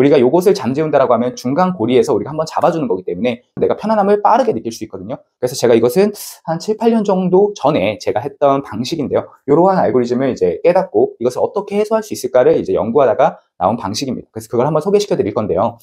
우리가 요것을 잠재운다라고 하면 중간 고리에서 우리가 한번 잡아주는 거기 때문에 내가 편안함을 빠르게 느낄 수 있거든요. 그래서 제가 이것은 한 7, 8년 정도 전에 제가 했던 방식인데요. 이러한 알고리즘을 이제 깨닫고 이것을 어떻게 해소할 수 있을까를 이제 연구하다가 나온 방식입니다. 그래서 그걸 한번 소개시켜 드릴 건데요.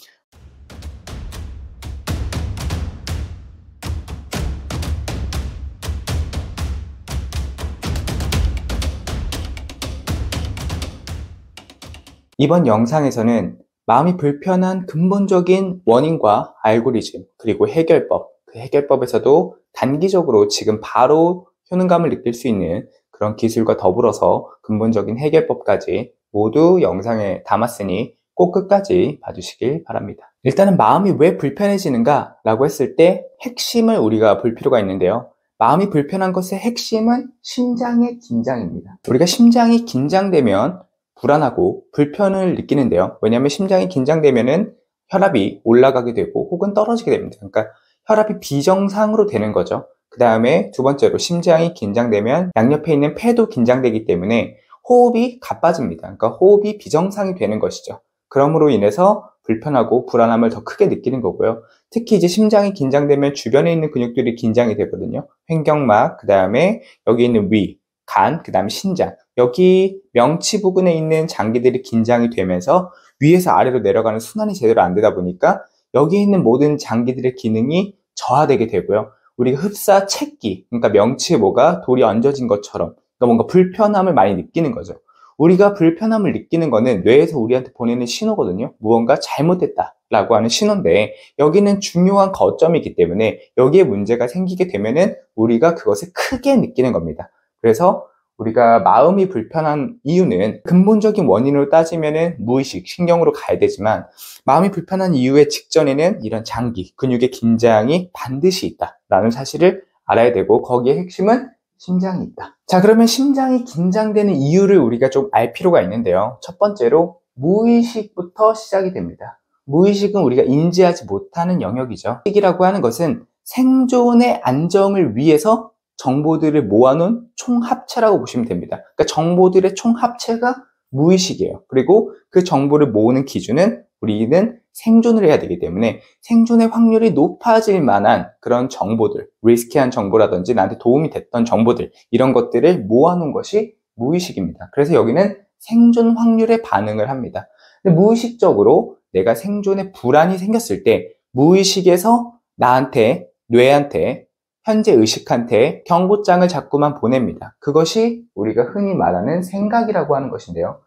이번 영상에서는 마음이 불편한 근본적인 원인과 알고리즘, 그리고 해결법, 그 해결법에서도 단기적으로 지금 바로 효능감을 느낄 수 있는 그런 기술과 더불어서 근본적인 해결법까지 모두 영상에 담았으니 꼭 끝까지 봐주시길 바랍니다. 일단은 마음이 왜 불편해지는가 라고 했을 때 핵심을 우리가 볼 필요가 있는데요. 마음이 불편한 것의 핵심은 심장의 긴장입니다. 우리가 심장이 긴장되면 불안하고 불편을 느끼는데요. 왜냐하면 심장이 긴장되면은 혈압이 올라가게 되고 혹은 떨어지게 됩니다. 그러니까 혈압이 비정상으로 되는 거죠. 그 다음에 두 번째로 심장이 긴장되면 양옆에 있는 폐도 긴장되기 때문에 호흡이 가빠집니다. 그러니까 호흡이 비정상이 되는 것이죠. 그러므로 인해서 불편하고 불안함을 더 크게 느끼는 거고요. 특히 이제 심장이 긴장되면 주변에 있는 근육들이 긴장이 되거든요. 횡격막, 그 다음에 여기 있는 위, 간, 그 다음에 신장, 여기 명치 부근에 있는 장기들이 긴장이 되면서 위에서 아래로 내려가는 순환이 제대로 안 되다 보니까 여기 있는 모든 장기들의 기능이 저하되게 되고요. 우리가 흡사 채기, 그러니까 명치에 뭐가 돌이 얹어진 것처럼 그러니까 뭔가 불편함을 많이 느끼는 거죠. 우리가 불편함을 느끼는 거는 뇌에서 우리한테 보내는 신호거든요. 무언가 잘못됐다라고 하는 신호인데 여기는 중요한 거점이기 때문에 여기에 문제가 생기게 되면은 우리가 그것을 크게 느끼는 겁니다. 그래서 우리가 마음이 불편한 이유는 근본적인 원인으로 따지면은 무의식, 신경으로 가야 되지만 마음이 불편한 이유의 직전에는 이런 장기, 근육의 긴장이 반드시 있다라는 사실을 알아야 되고 거기에 핵심은 심장이 있다. 자, 그러면 심장이 긴장되는 이유를 우리가 좀 알 필요가 있는데요. 첫 번째로 무의식부터 시작이 됩니다. 무의식은 우리가 인지하지 못하는 영역이죠. 무의식이라고 하는 것은 생존의 안정을 위해서 정보들을 모아놓은 총합체라고 보시면 됩니다. 그러니까 정보들의 총합체가 무의식이에요. 그리고 그 정보를 모으는 기준은 우리는 생존을 해야 되기 때문에 생존의 확률이 높아질 만한 그런 정보들, 리스키한 정보라든지 나한테 도움이 됐던 정보들, 이런 것들을 모아놓은 것이 무의식입니다. 그래서 여기는 생존 확률에 반응을 합니다. 근데 무의식적으로 내가 생존에 불안이 생겼을 때 무의식에서 나한테, 뇌한테, 현재 의식한테 경고장을 자꾸만 보냅니다. 그것이 우리가 흔히 말하는 생각이라고 하는 것인데요.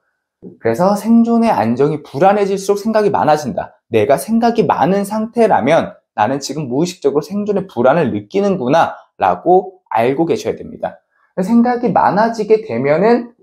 그래서 생존의 안정이 불안해질수록 생각이 많아진다. 내가 생각이 많은 상태라면 나는 지금 무의식적으로 생존의 불안을 느끼는구나 라고 알고 계셔야 됩니다. 생각이 많아지게 되면은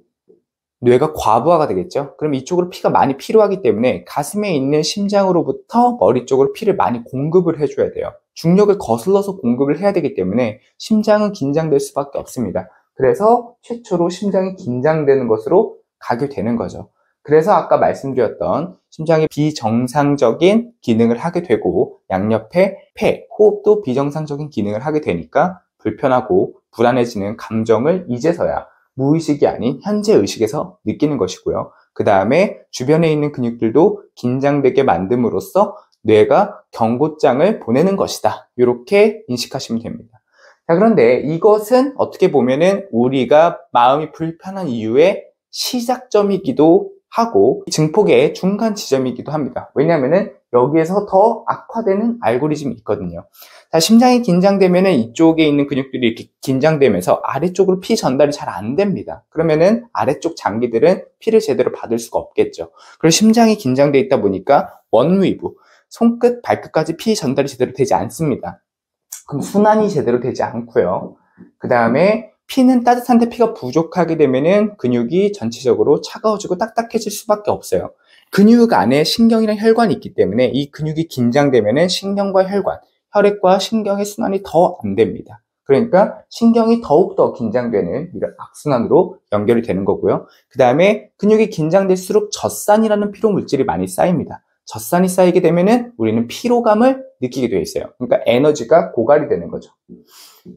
뇌가 과부하가 되겠죠. 그럼 이쪽으로 피가 많이 필요하기 때문에 가슴에 있는 심장으로부터 머리 쪽으로 피를 많이 공급을 해줘야 돼요. 중력을 거슬러서 공급을 해야 되기 때문에 심장은 긴장될 수밖에 없습니다. 그래서 최초로 심장이 긴장되는 것으로 가게 되는 거죠. 그래서 아까 말씀드렸던 심장이 비정상적인 기능을 하게 되고 양옆에 폐, 호흡도 비정상적인 기능을 하게 되니까 불편하고 불안해지는 감정을 이제서야 무의식이 아닌 현재 의식에서 느끼는 것이고요. 그 다음에 주변에 있는 근육들도 긴장되게 만듦으로써 뇌가 경고장을 보내는 것이다. 이렇게 인식하시면 됩니다. 자, 그런데 이것은 어떻게 보면은 우리가 마음이 불편한 이유의 시작점이기도 하고 증폭의 중간 지점이기도 합니다. 왜냐하면은 여기에서 더 악화되는 알고리즘이 있거든요. 자, 심장이 긴장되면은 이쪽에 있는 근육들이 이렇게 긴장되면서 아래쪽으로 피 전달이 잘 안 됩니다. 그러면은 아래쪽 장기들은 피를 제대로 받을 수가 없겠죠. 그리고 심장이 긴장돼 있다 보니까 원위부, 손끝, 발끝까지 피 전달이 제대로 되지 않습니다. 그럼 순환이 제대로 되지 않고요. 그 다음에 피는 따뜻한데 피가 부족하게 되면은 근육이 전체적으로 차가워지고 딱딱해질 수밖에 없어요. 근육 안에 신경이랑 혈관이 있기 때문에 이 근육이 긴장되면은 신경과 혈관, 혈액과 신경의 순환이 더 안 됩니다. 그러니까 신경이 더욱더 긴장되는 이런 악순환으로 연결이 되는 거고요. 그 다음에 근육이 긴장될수록 젖산이라는 피로 물질이 많이 쌓입니다. 젖산이 쌓이게 되면은 우리는 피로감을 느끼게 되어 있어요. 그러니까 에너지가 고갈이 되는 거죠.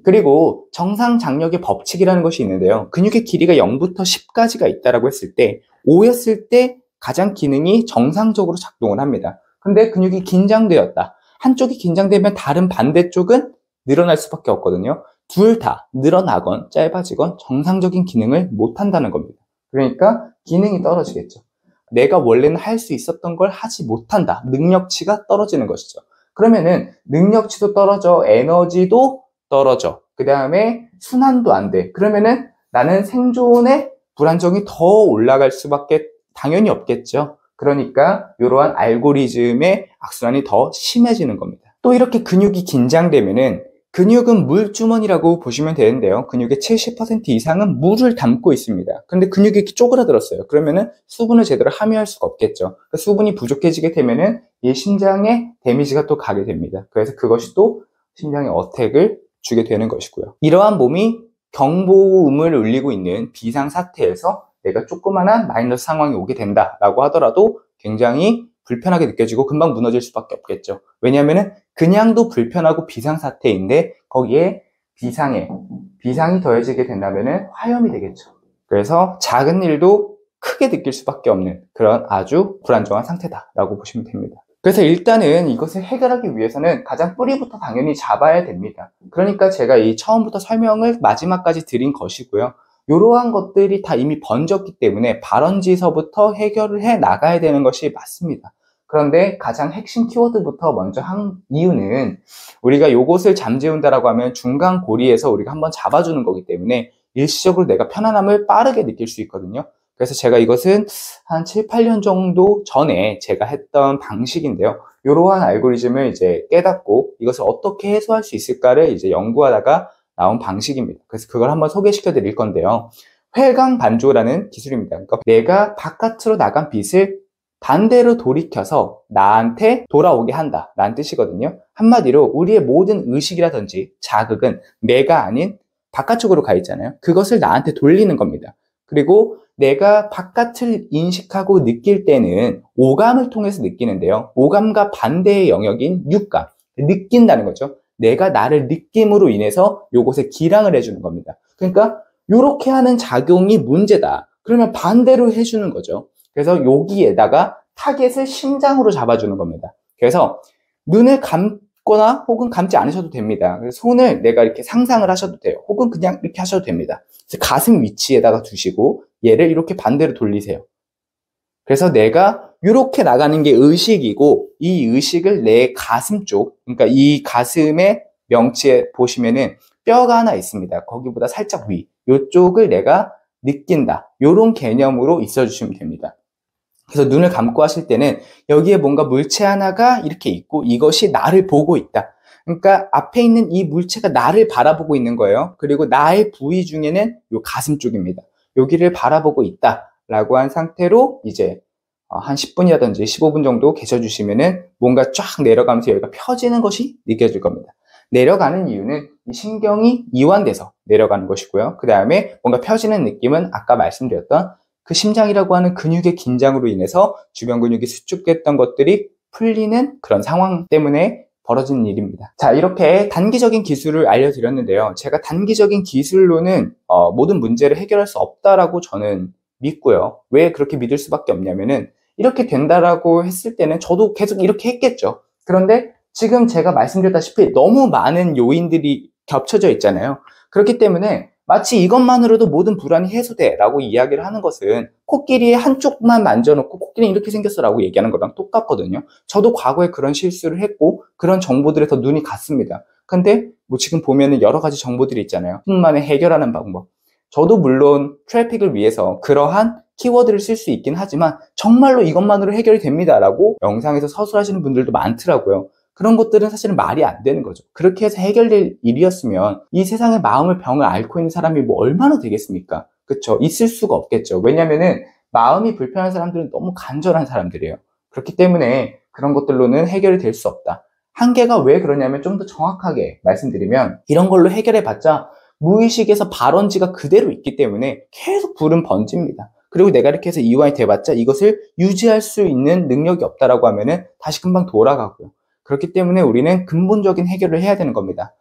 그리고 정상 장력의 법칙이라는 것이 있는데요. 근육의 길이가 0부터 10까지가 있다라고 했을 때 5였을 때 가장 기능이 정상적으로 작동을 합니다. 근데 근육이 긴장되었다. 한쪽이 긴장되면 다른 반대쪽은 늘어날 수밖에 없거든요. 둘 다 늘어나건 짧아지건 정상적인 기능을 못한다는 겁니다. 그러니까 기능이 떨어지겠죠. 내가 원래는 할 수 있었던 걸 하지 못한다. 능력치가 떨어지는 것이죠. 그러면은 능력치도 떨어져, 에너지도 떨어져. 그 다음에 순환도 안 돼. 그러면은 나는 생존의 불안정이 더 올라갈 수밖에 당연히 없겠죠. 그러니까 이러한 알고리즘의 악순환이 더 심해지는 겁니다. 또 이렇게 근육이 긴장되면은 근육은 물주머니라고 보시면 되는데요. 근육의 70% 이상은 물을 담고 있습니다. 근데 근육이 이렇게 쪼그라들었어요. 그러면은 수분을 제대로 함유할 수가 없겠죠. 그러니까 수분이 부족해지게 되면은 이 심장에 데미지가 또 가게 됩니다. 그래서 그것이 또 심장에 어택을 주게 되는 것이고요. 이러한 몸이 경보음을 울리고 있는 비상사태에서 내가 조그마한 마이너스 상황이 오게 된다라고 하더라도 굉장히 불편하게 느껴지고 금방 무너질 수밖에 없겠죠. 왜냐하면 그냥도 불편하고 비상사태인데 거기에 비상이 더해지게 된다면 화염이 되겠죠. 그래서 작은 일도 크게 느낄 수밖에 없는 그런 아주 불안정한 상태다라고 보시면 됩니다. 그래서 일단은 이것을 해결하기 위해서는 가장 뿌리부터 당연히 잡아야 됩니다. 그러니까 제가 이 처음부터 설명을 마지막까지 드린 것이고요. 이러한 것들이 다 이미 번졌기 때문에 발원지서부터 해결을 해 나가야 되는 것이 맞습니다. 그런데 가장 핵심 키워드부터 먼저 한 이유는 우리가 이것을 잠재운다라고 하면 중간 고리에서 우리가 한번 잡아주는 거기 때문에 일시적으로 내가 편안함을 빠르게 느낄 수 있거든요. 그래서 제가 이것은 한 7, 8년 정도 전에 제가 했던 방식인데요. 이러한 알고리즘을 이제 깨닫고 이것을 어떻게 해소할 수 있을까를 이제 연구하다가 나온 방식입니다. 그래서 그걸 한번 소개시켜 드릴 건데요. 회광 반조라는 기술입니다. 그러니까 내가 바깥으로 나간 빛을 반대로 돌이켜서 나한테 돌아오게 한다 라는 뜻이거든요. 한마디로 우리의 모든 의식이라든지 자극은 내가 아닌 바깥쪽으로 가 있잖아요. 그것을 나한테 돌리는 겁니다. 그리고 내가 바깥을 인식하고 느낄 때는 오감을 통해서 느끼는데요. 오감과 반대의 영역인 육감, 느낀다는 거죠. 내가 나를 느낌으로 인해서 요것에 기량을 해주는 겁니다. 그러니까 이렇게 하는 작용이 문제다. 그러면 반대로 해주는 거죠. 그래서 여기에다가 타겟을 심장으로 잡아주는 겁니다. 그래서 눈을 감거나 혹은 감지 않으셔도 됩니다. 그래서 손을 내가 이렇게 상상을 하셔도 돼요. 혹은 그냥 이렇게 하셔도 됩니다. 그래서 가슴 위치에다가 두시고 얘를 이렇게 반대로 돌리세요. 그래서 내가 이렇게 나가는 게 의식이고 이 의식을 내 가슴 쪽, 그러니까 이 가슴의 명치에 보시면은 뼈가 하나 있습니다. 거기보다 살짝 위, 이쪽을 내가 느낀다. 이런 개념으로 있어주시면 됩니다. 그래서 눈을 감고 하실 때는 여기에 뭔가 물체 하나가 이렇게 있고 이것이 나를 보고 있다. 그러니까 앞에 있는 이 물체가 나를 바라보고 있는 거예요. 그리고 나의 부위 중에는 이 가슴 쪽입니다. 여기를 바라보고 있다라고 한 상태로 이제 한 10분이라든지 15분 정도 계셔주시면은 뭔가 쫙 내려가면서 여기가 펴지는 것이 느껴질 겁니다. 내려가는 이유는 이 신경이 이완돼서 내려가는 것이고요. 그 다음에 뭔가 펴지는 느낌은 아까 말씀드렸던 그 심장이라고 하는 근육의 긴장으로 인해서 주변 근육이 수축됐던 것들이 풀리는 그런 상황 때문에 벌어지는 일입니다. 자, 이렇게 단기적인 기술을 알려드렸는데요. 제가 단기적인 기술로는 모든 문제를 해결할 수 없다라고 저는 믿고요. 왜 그렇게 믿을 수밖에 없냐면은 이렇게 된다라고 했을 때는 저도 계속 이렇게 했겠죠. 그런데 지금 제가 말씀드렸다시피 너무 많은 요인들이 겹쳐져 있잖아요. 그렇기 때문에 마치 이것만으로도 모든 불안이 해소돼 라고 이야기를 하는 것은 코끼리의 한쪽만 만져놓고 코끼리는 이렇게 생겼어 라고 얘기하는 거랑 똑같거든요. 저도 과거에 그런 실수를 했고 그런 정보들에 더 눈이 갔습니다. 근데 뭐 지금 보면은 여러 가지 정보들이 있잖아요. 뿐만에 해결하는 방법. 저도 물론 트래픽을 위해서 그러한 키워드를 쓸 수 있긴 하지만 정말로 이것만으로 해결이 됩니다 라고 영상에서 서술하시는 분들도 많더라고요. 그런 것들은 사실은 말이 안 되는 거죠. 그렇게 해서 해결될 일이었으면 이 세상에 마음의 병을 앓고 있는 사람이 뭐 얼마나 되겠습니까? 그쵸? 있을 수가 없겠죠. 왜냐면은 마음이 불편한 사람들은 너무 간절한 사람들이에요. 그렇기 때문에 그런 것들로는 해결이 될 수 없다. 한계가 왜 그러냐면 좀 더 정확하게 말씀드리면 이런 걸로 해결해봤자 무의식에서 발원지가 그대로 있기 때문에 계속 불은 번집니다. 그리고 내가 이렇게 해서 이완이 돼봤자 이것을 유지할 수 있는 능력이 없다라고 하면은 다시 금방 돌아가고요. 그렇기 때문에 우리는 근본적인 해결을 해야 되는 겁니다.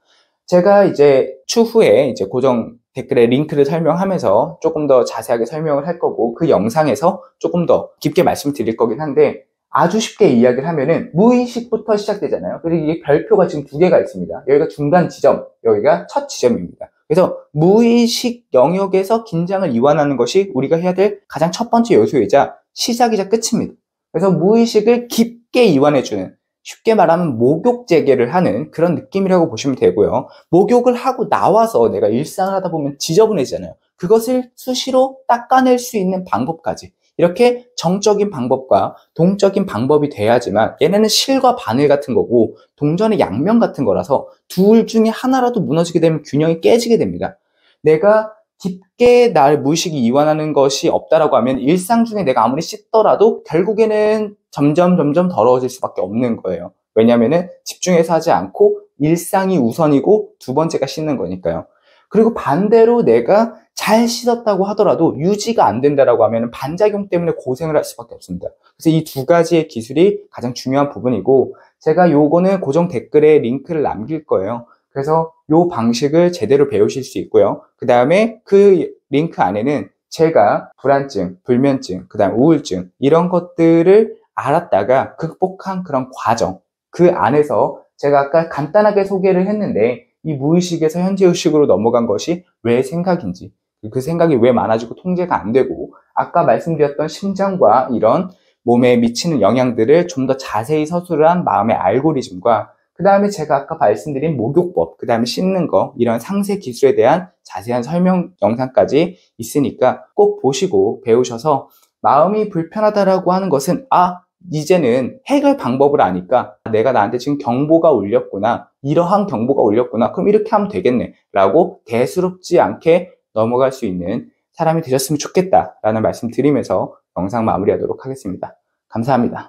제가 이제 추후에 이제 고정 댓글에 링크를 설명하면서 조금 더 자세하게 설명을 할 거고, 그 영상에서 조금 더 깊게 말씀드릴 거긴 한데, 아주 쉽게 이야기를 하면은 무의식부터 시작되잖아요. 그리고 이게 별표가 지금 두 개가 있습니다. 여기가 중간 지점, 여기가 첫 지점입니다. 그래서 무의식 영역에서 긴장을 이완하는 것이 우리가 해야 될 가장 첫 번째 요소이자 시작이자 끝입니다. 그래서 무의식을 깊게 이완해주는, 쉽게 말하면 목욕 재개를 하는 그런 느낌이라고 보시면 되고요. 목욕을 하고 나와서 내가 일상을 하다 보면 지저분해지잖아요. 그것을 수시로 닦아낼 수 있는 방법까지, 이렇게 정적인 방법과 동적인 방법이 돼야지만, 얘네는 실과 바늘 같은 거고 동전의 양면 같은 거라서 둘 중에 하나라도 무너지게 되면 균형이 깨지게 됩니다. 내가 깊게 날 무의식이 이완하는 것이 없다라고 하면 일상 중에 내가 아무리 씻더라도 결국에는 점점 더러워질 수밖에 없는 거예요. 왜냐하면 집중해서 하지 않고 일상이 우선이고 두 번째가 씻는 거니까요. 그리고 반대로 내가 잘 씻었다고 하더라도 유지가 안 된다라고 하면 반작용 때문에 고생을 할 수밖에 없습니다. 그래서 이 두 가지의 기술이 가장 중요한 부분이고, 제가 요거는 고정 댓글에 링크를 남길 거예요. 그래서 요 방식을 제대로 배우실 수 있고요. 그 다음에 그 링크 안에는 제가 불안증, 불면증, 그 다음 우울증, 이런 것들을 알았다가 극복한 그런 과정, 그 안에서 제가 아까 간단하게 소개를 했는데, 이 무의식에서 현재의식으로 넘어간 것이 왜 생각인지, 그 생각이 왜 많아지고 통제가 안 되고, 아까 말씀드렸던 심장과 이런 몸에 미치는 영향들을 좀 더 자세히 서술을 한 마음의 알고리즘과, 그 다음에 제가 아까 말씀드린 목욕법, 그 다음에 씻는 거, 이런 상세 기술에 대한 자세한 설명 영상까지 있으니까 꼭 보시고 배우셔서, 마음이 불편하다라고 하는 것은 이제는 해결 방법을 아니까 내가 나한테 지금 경보가 울렸구나, 이러한 경보가 울렸구나, 그럼 이렇게 하면 되겠네 라고 대수롭지 않게 넘어갈 수 있는 사람이 되셨으면 좋겠다라는 말씀 드리면서 영상 마무리하도록 하겠습니다. 감사합니다.